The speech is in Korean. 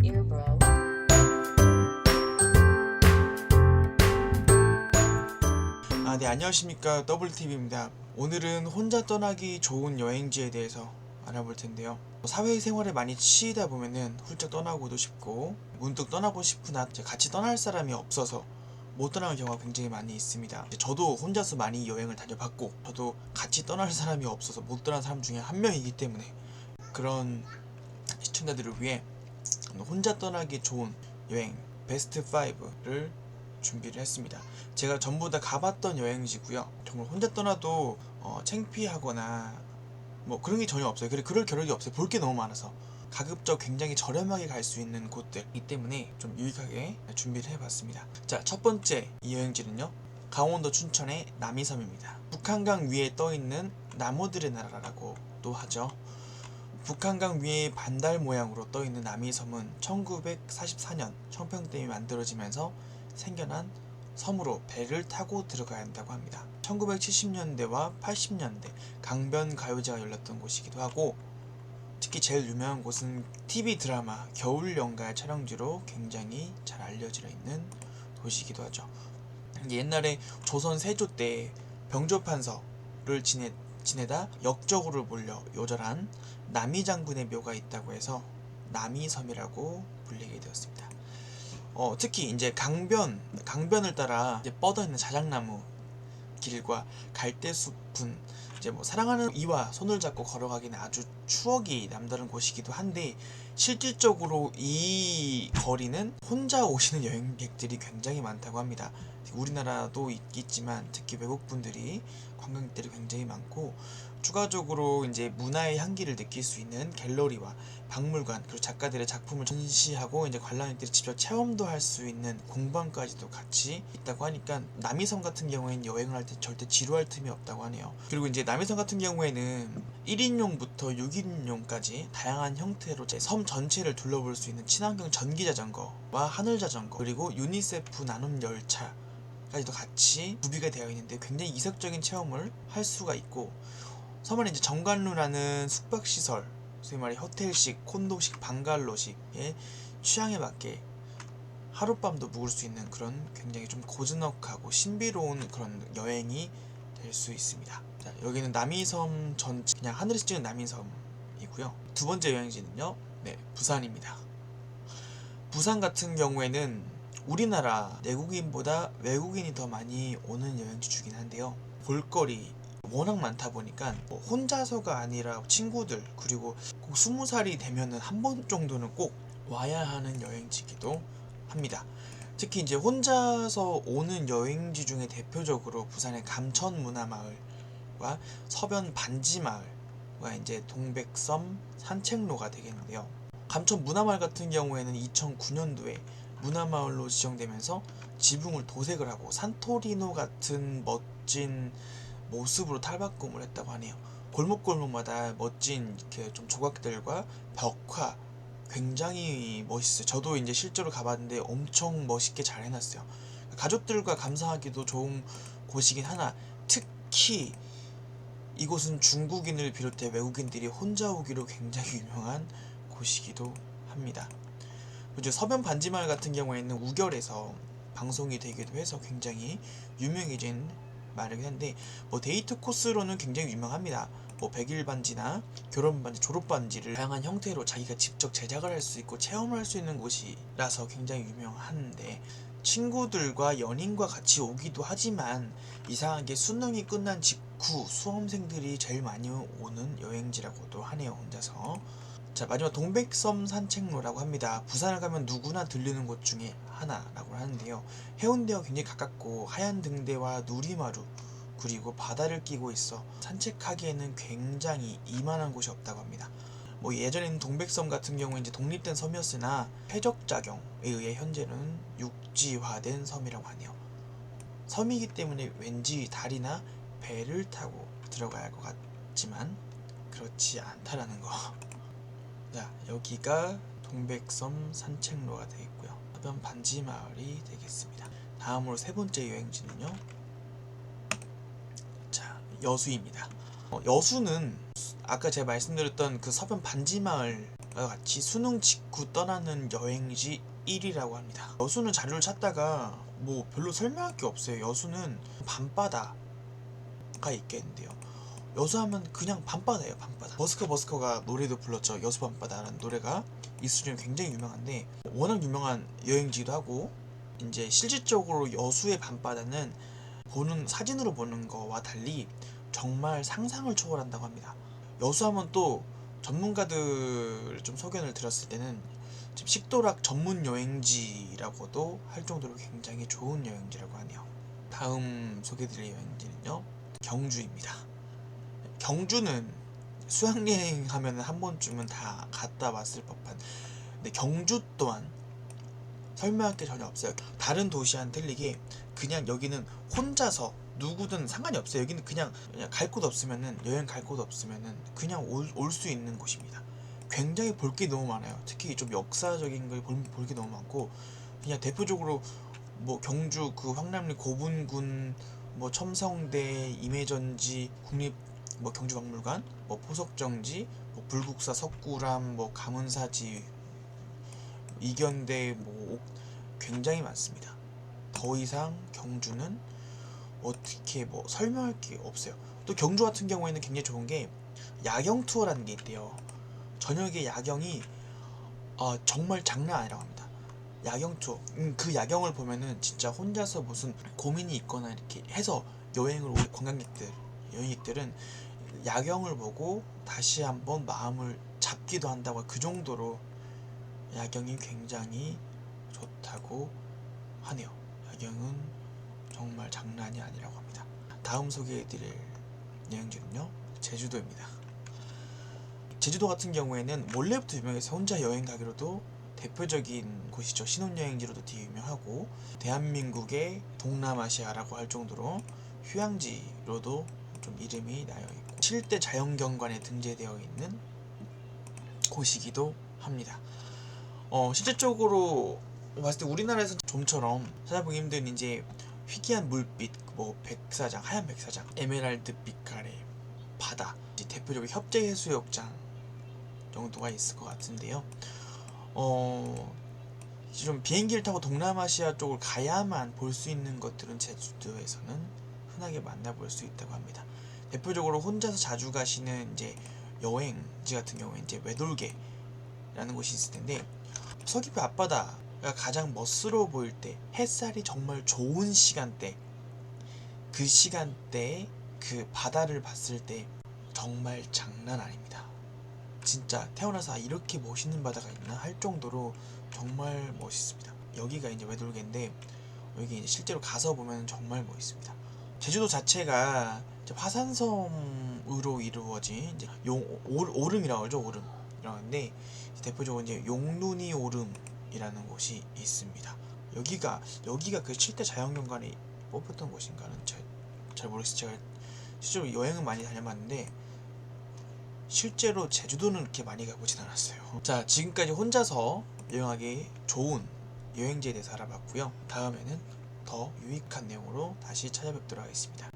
Earbro. 네, 안녕하십니까. WTV입니다. 오늘은 혼자 떠나기 좋은 여행지에 대해서 알아볼 텐데요. 사회생활에 많이 치이다 보면은 훌쩍 떠나고도 싶고 문득 떠나고 싶으나 같이 떠날 사람이 없어서 못 떠나는 경우가 굉장히 많이 있습니다. 저도 혼자서 많이 여행을 다녀봤고 저도 같이 떠날 사람이 없어서 못 떠난 사람 중에 한 명이기 때문에 그런 시청자들을 위해 혼자 떠나기 좋은 여행 베스트 5를 준비를 했습니다. 제가 전부 다 가봤던 여행지고요. 정말 혼자 떠나도 창피하거나 뭐 그런 게 전혀 없어요. 그럴 겨를이 없어요. 볼 게 너무 많아서. 가급적 굉장히 저렴하게 갈 수 있는 곳들이기 때문에 좀 유익하게 준비를 해봤습니다. 자, 첫 번째 이 여행지는요, 강원도 춘천의 남이섬입니다. 북한강 위에 떠있는 나무들의 나라라고도 하죠. 북한강 위에 반달 모양으로 떠있는 남이섬은 1944년 청평댐이 만들어지면서 생겨난 섬으로 배를 타고 들어가야 한다고 합니다. 1970년대와 80년대 강변 가요제가 열렸던 곳이기도 하고, 특히 제일 유명한 곳은 TV 드라마 겨울연가 촬영지로 굉장히 잘 알려져 있는 도시이기도 하죠. 옛날에 조선 세조 때 병조판서를 지내다 역적으로 몰려 요절한 남이 장군의 묘가 있다고 해서 남이섬이라고 불리게 되었습니다. 특히 이제 강변을 따라 이제 뻗어 있는 자작나무 길과 갈대숲은 이제 뭐 사랑하는 이와 손을 잡고 걸어가기는 아주 추억이 남다른 곳이기도 한데, 실질적으로 이 거리는 혼자 오시는 여행객들이 굉장히 많다고 합니다. 우리나라도 있겠지만 특히 외국분들이 관광객들이 굉장히 많고, 추가적으로 이제 문화의 향기를 느낄 수 있는 갤러리와 박물관, 그리고 작가들의 작품을 전시하고 이제 관람객들이 직접 체험도 할 수 있는 공방까지도 같이 있다고 하니까 남이섬 같은 경우에는 여행을 할 때 절대 지루할 틈이 없다고 하네요. 그리고 이제 남이섬 같은 경우에는 1인용부터 6인용까지 다양한 형태로 섬 전체를 둘러볼 수 있는 친환경 전기자전거와 하늘자전거, 그리고 유니세프 나눔 열차까지도 같이 구비가 되어 있는데 굉장히 이색적인 체험을 할 수가 있고, 섬안에 이제 정관루라는 숙박시설, 소위 말해 호텔식, 콘도식, 방갈로식의 취향에 맞게 하룻밤도 묵을 수 있는 그런 굉장히 좀 고즈넉하고 신비로운 그런 여행이 될 수 있습니다. 자, 여기는 남이섬 전체, 그냥 하늘에서 찍은 남이섬이고요. 두 번째 여행지는요, 부산입니다. 부산 같은 경우에는 우리나라 내국인보다 외국인이 더 많이 오는 여행지 주긴 한데요. 볼거리 워낙 많다 보니까 혼자서가 아니라 친구들, 그리고 꼭 20살이 되면은 한 번 정도는 꼭 와야 하는 여행지기도 합니다. 특히 이제 혼자서 오는 여행지 중에 대표적으로 부산의 감천문화마을과 서변 반지마을과 이제 동백섬 산책로가 되겠는데요. 감천문화마을 같은 경우에는 2009년도에 문화마을로 지정되면서 지붕을 도색을 하고 산토리노 같은 멋진 모습으로 탈바꿈을 했다고 하네요. 골목골목마다 멋진 이렇게 좀 조각들과 벽화 굉장히 멋있어요. 저도 이제 실제로 가봤는데 엄청 멋있게 잘 해놨어요. 가족들과 감상하기도 좋은 곳이긴 하나, 특히 이곳은 중국인을 비롯해 외국인들이 혼자 오기로 굉장히 유명한 곳이기도 합니다. 이제 서변 반지마을 같은 경우에는 우결에서 방송이 되기도 해서 굉장히 유명해진 마을이긴 한데, 데이트 코스로는 굉장히 유명합니다. 100일 반지나 결혼 반지, 졸업 반지를 다양한 형태로 자기가 직접 제작을 할 수 있고 체험을 할 수 있는 곳이라서 굉장히 유명한데, 친구들과 연인과 같이 오기도 하지만 이상하게 수능이 끝난 직후 수험생들이 제일 많이 오는 여행지라고도 하네요, 혼자서. 자, 마지막 동백섬 산책로라고 합니다. 부산을 가면 누구나 들르는 곳 중에 하나라고 하는데요. 해운대와 굉장히 가깝고 하얀 등대와 누리마루, 그리고 바다를 끼고 있어 산책하기에는 굉장히 이만한 곳이 없다고 합니다. 예전에는 동백섬 같은 경우에 이제 독립된 섬이었으나 해적작용에 의해 현재는 육지화된 섬이라고 하네요. 섬이기 때문에 왠지 다리나 배를 타고 들어가야 할 것 같지만 그렇지 않다라는 거. 자, 여기가 동백섬 산책로가 되겠고요. 서변 반지마을이 되겠습니다. 다음으로 세 번째 여행지는요, 자, 여수입니다. 여수는 아까 제가 말씀드렸던 그 서변 반지마을 같이 수능 직후 떠나는 여행지 1위라고 합니다. 여수는 자료를 찾다가 뭐 별로 설명할 게 없어요. 여수는 밤바다가 있겠는데요. 여수하면 그냥 밤바다예요. 밤바다. 버스커가 노래도 불렀죠. 여수 밤바다라는 노래가 이수준 굉장히 유명한데 워낙 유명한 여행지기도 하고 이제 실질적으로 여수의 밤바다는 보는 사진으로 보는 거와 달리 정말 상상을 초월한다고 합니다. 여수하면 또 전문가들 좀 소견을 들었을 때는 지금 식도락 전문 여행지라고도 할 정도로 굉장히 좋은 여행지라고 하네요. 다음 소개드릴 여행지는요, 경주입니다. 경주는 수학여행 하면 한 번쯤은 다 갔다 왔을 법한, 근데 경주 또한 설명할 게 전혀 없어요. 다른 도시와는 틀리게 그냥 여기는 혼자서 누구든 상관이 없어요. 여기는 그냥 갈 곳 없으면은, 여행 갈 곳 없으면은 그냥 올 수 있는 곳입니다. 굉장히 볼 게 너무 많아요. 특히 좀 역사적인 걸 볼 게 너무 많고, 그냥 대표적으로 뭐 경주 그 황남리 고분군, 뭐 첨성대, 임해전지, 국립 뭐 경주박물관, 뭐 포석정지, 뭐 불국사 석굴암, 뭐 가문사지, 이견대, 뭐 굉장히 많습니다. 더 이상 경주는 어떻게 뭐 설명할 게 없어요. 또 경주 같은 경우에는 굉장히 좋은 게 야경 투어라는 게 있대요. 저녁에 야경이 정말 장난 아니라고 합니다. 야경 투어. 그 야경을 보면은 진짜 혼자서 무슨 고민이 있거나 이렇게 해서 여행을 온 여행객들은 야경을 보고 다시 한번 마음을 잡기도 한다고, 그 정도로 야경이 굉장히 좋다고 하네요. 야경은 정말 장난이 아니라고 합니다. 다음 소개해드릴 여행지는요, 제주도입니다. 제주도 같은 경우에는 원래부터 유명해서 혼자 여행 가기로도 대표적인 곳이죠. 신혼여행지로도 되게 유명하고 대한민국의 동남아시아라고 할 정도로 휴양지로도 좀 이름이 나여있고 7대 자연경관에 등재되어 있는 곳이기도 합니다. 실질적으로 봤을 때 우리나라에서 좀처럼 찾아보기 힘든 이제 희귀한 물빛, 뭐 백사장, 하얀 백사장, 에메랄드 빛깔의 바다, 이제 대표적으로 협재해수욕장 정도가 있을 것 같은데요. 좀 비행기를 타고 동남아시아 쪽을 가야만 볼 수 있는 것들은 제주도에서는 흔하게 만나볼 수 있다고 합니다. 대표적으로 혼자서 자주 가시는 이제 여행지 같은 경우에 이제 외돌개라는 곳이 있을 텐데, 서귀포 앞바다가 가장 멋스러워 보일 때, 햇살이 정말 좋은 시간대, 그 시간대에 그 바다를 봤을 때 정말 장난 아닙니다. 진짜 태어나서 이렇게 멋있는 바다가 있나 할 정도로 정말 멋있습니다. 여기가 이제 외돌개인데, 여기 이제 실제로 가서 보면 정말 멋있습니다. 제주도 자체가 이제 화산섬으로 이루어진 이제 오름이라고 하죠. 오름이라는데 대표적으로 이제 용눈이 오름이라는 곳이 있습니다. 여기가 그 7대 자연경관이 뽑혔던 곳인가는 잘 모르겠어요. 제가 실제로 여행은 많이 다녀봤는데 실제로 제주도는 그렇게 많이 가보진 않았어요. 자, 지금까지 혼자서 여행하기 좋은 여행지에 대해서 알아봤고요. 다음에는 더 유익한 내용으로 다시 찾아뵙도록 하겠습니다.